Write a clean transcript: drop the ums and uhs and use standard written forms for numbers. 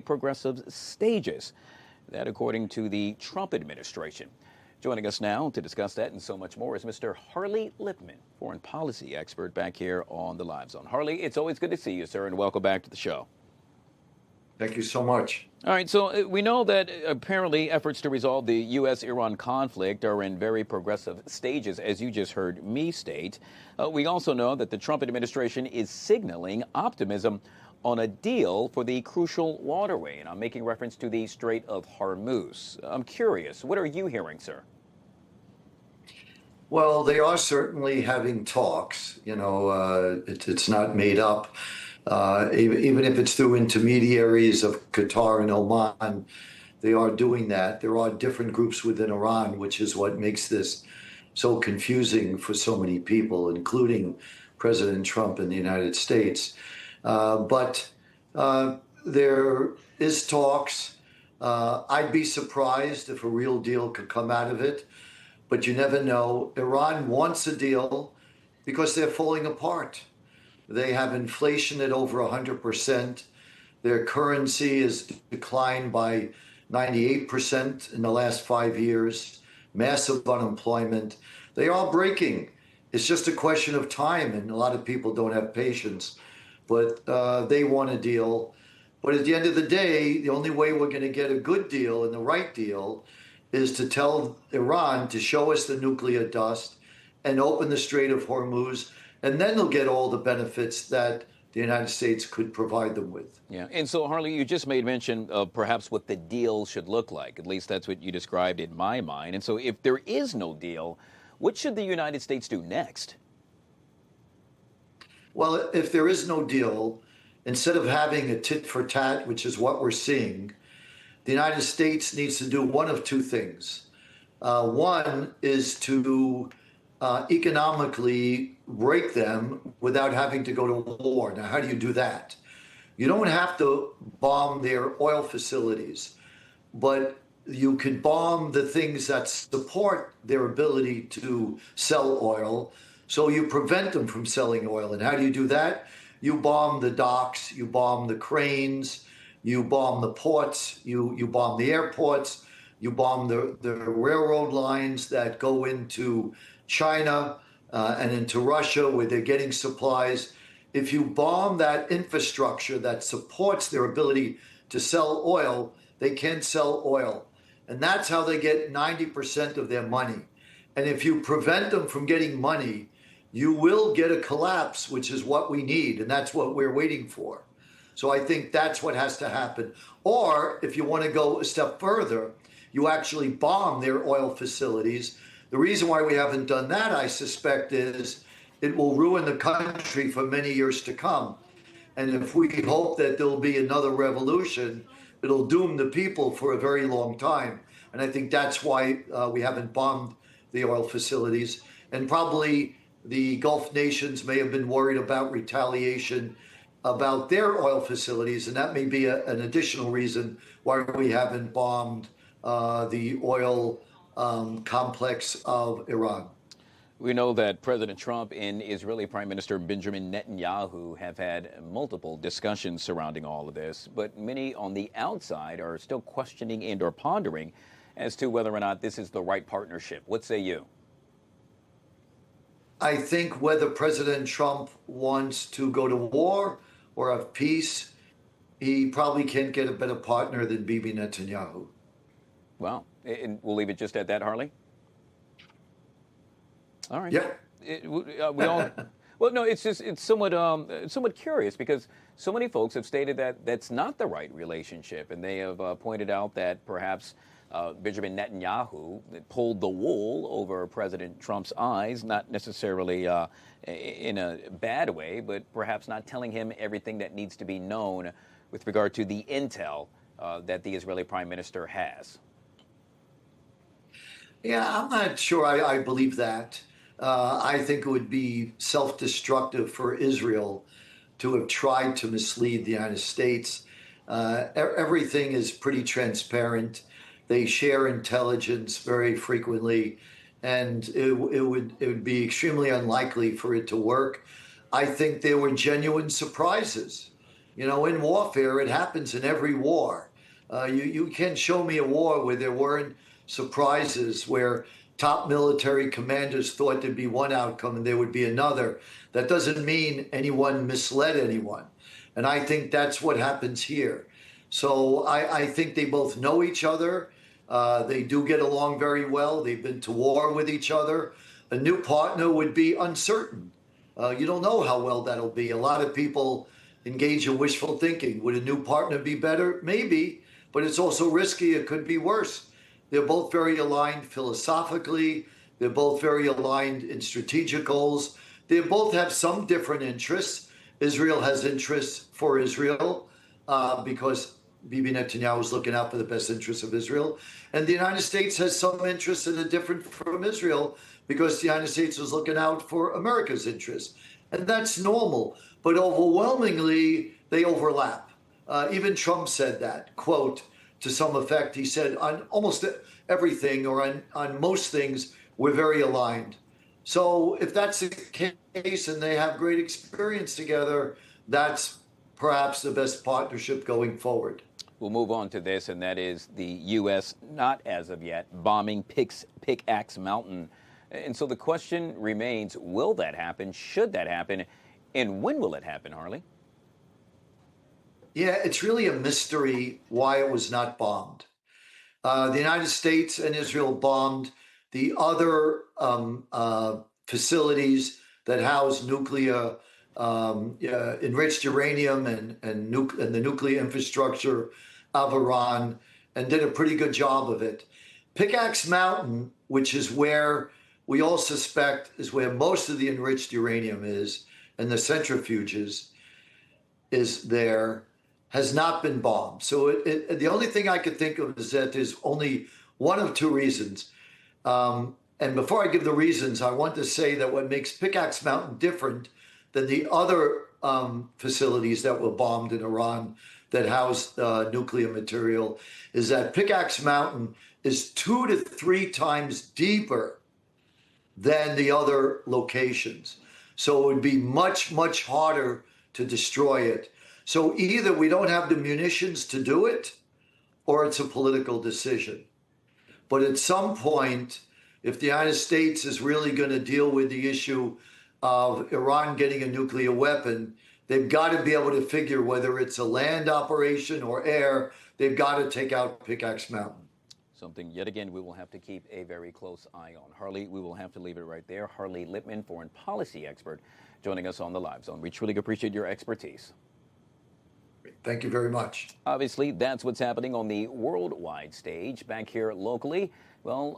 progressive stages. That, according to the Trump administration. Joining us now to discuss that and so much more is Mr. Harley Lippman, foreign policy expert, back here on the Live Zone. Harley, it's always good to see you, sir, and welcome back to the show. Thank you so much. All right, so we know that apparently efforts to resolve the U.S.-Iran conflict are in very progressive stages, as you just heard me state. We also know that the Trump administration is signaling optimism on a deal for the crucial waterway, and I'm making reference to the Strait of Hormuz. I'm curious, what are you hearing, sir? Well, they are certainly having talks. It's not made up. Even if it's through intermediaries of Qatar and Oman, they are doing that. There are different groups within Iran, which is what makes this so confusing for so many people, including President Trump in the United States. But there is talks. I'd be surprised if a real deal could come out of it, but you never know. Iran wants a deal because they're falling apart. They have inflation at over 100%. Their currency has declined by 98% in the last 5 years. Massive unemployment. They are breaking. It's just a question of time, and a lot of people don't have patience. But they want a deal. But at the end of the day, the only way we're going to get a good deal and the right deal is to tell Iran to show us the nuclear dust and open the Strait of Hormuz, and then they'll get all the benefits that the United States could provide them with. Yeah, and so, Harley, you just made mention of perhaps what the deal should look like. At least that's what you described in my mind. And so if there is no deal, what should the United States do next? Well, if there is no deal, instead of having a tit for tat, which is what we're seeing, the United States needs to do one of two things. One is to economically break them without having to go to war. Now, how do you do that? You don't have to bomb their oil facilities, but you could bomb the things that support their ability to sell oil. So you prevent them from selling oil. And how do you do that? You bomb the docks, you bomb the cranes, you bomb the ports, you bomb the airports, you bomb the railroad lines that go into China and into Russia where they're getting supplies. If you bomb that infrastructure that supports their ability to sell oil, they can't sell oil. And that's how they get 90% of their money. And if you prevent them from getting money, you will get a collapse, which is what we need. And that's what we're waiting for. So I think that's what has to happen. Or if you want to go a step further, you actually bomb their oil facilities. The reason why we haven't done that, I suspect, is it will ruin the country for many years to come. And if we hope that there'll be another revolution, it'll doom the people for a very long time. And I think that's why we haven't bombed the oil facilities. And probably the Gulf nations may have been worried about retaliation about their oil facilities. And that may be an additional reason why we haven't bombed the oil complex of Iran. We know that President Trump and Israeli Prime Minister Benjamin Netanyahu have had multiple discussions surrounding all of this, but many on the outside are still questioning and or pondering as to whether or not this is the right partnership. What say you? I think whether President Trump wants to go to war or have peace, he probably can't get a better partner than Bibi Netanyahu. Well, and we'll leave it just at that, Harley. All right. Yeah. We all. Well, no, it's somewhat curious because so many folks have stated that that's not the right relationship, and they have pointed out that perhaps Benjamin Netanyahu pulled the wool over President Trump's eyes, not necessarily in a bad way, but perhaps not telling him everything that needs to be known with regard to the intel that the Israeli Prime Minister has. Yeah, I'm not sure I believe that. I think it would be self-destructive for Israel to have tried to mislead the United States. Everything is pretty transparent. They share intelligence very frequently, and it would be extremely unlikely for it to work. I think there were genuine surprises. You know, in warfare, it happens in every war. You can show me a war where there weren't surprises, where top military commanders thought there'd be one outcome and there would be another. That doesn't mean anyone misled anyone. And I think that's what happens here. So I think they both know each other. They do get along very well. They've been to war with each other. A new partner would be uncertain. You don't know how well that'll be. A lot of people engage in wishful thinking. Would a new partner be better? Maybe, but it's also risky. It could be worse. They're both very aligned philosophically. They're both very aligned in strategic goals. They both have some different interests. Israel has interests for Israel because Bibi Netanyahu is looking out for the best interests of Israel. And the United States has some interests that are different from Israel because the United States is looking out for America's interests. And that's normal. But overwhelmingly, they overlap. Even Trump said that, quote, to some effect. He said, on almost everything or on most things, we're very aligned. So if that's the case and they have great experience together, that's perhaps the best partnership going forward. We'll move on to this, and that is the U.S. not as of yet bombing Pickaxe Mountain. And so the question remains, will that happen? Should that happen? And when will it happen, Harley? Yeah, it's really a mystery why it was not bombed. The United States and Israel bombed the other facilities that house nuclear enriched uranium and the nuclear infrastructure of Iran, and did a pretty good job of it. Pickaxe Mountain, which is where we all suspect is where most of the enriched uranium is, and the centrifuges is there, has not been bombed. So the only thing I could think of is that there's only one of two reasons. And before I give the reasons, I want to say that what makes Pickaxe Mountain different than the other facilities that were bombed in Iran that housed nuclear material is that Pickaxe Mountain is 2 to 3 times deeper than the other locations. So it would be much, much harder to destroy it. So either we don't have the munitions to do it, or it's a political decision. But at some point, if the United States is really going to deal with the issue of Iran getting a nuclear weapon, they've got to be able to figure whether it's a land operation or air, they've got to take out Pickaxe Mountain. Something, yet again, we will have to keep a very close eye on. Harley, we will have to leave it right there. Harley Lippman, foreign policy expert, joining us on the Live Zone. We truly appreciate your expertise. Thank you very much. Obviously, that's what's happening on the worldwide stage. Back here locally, well,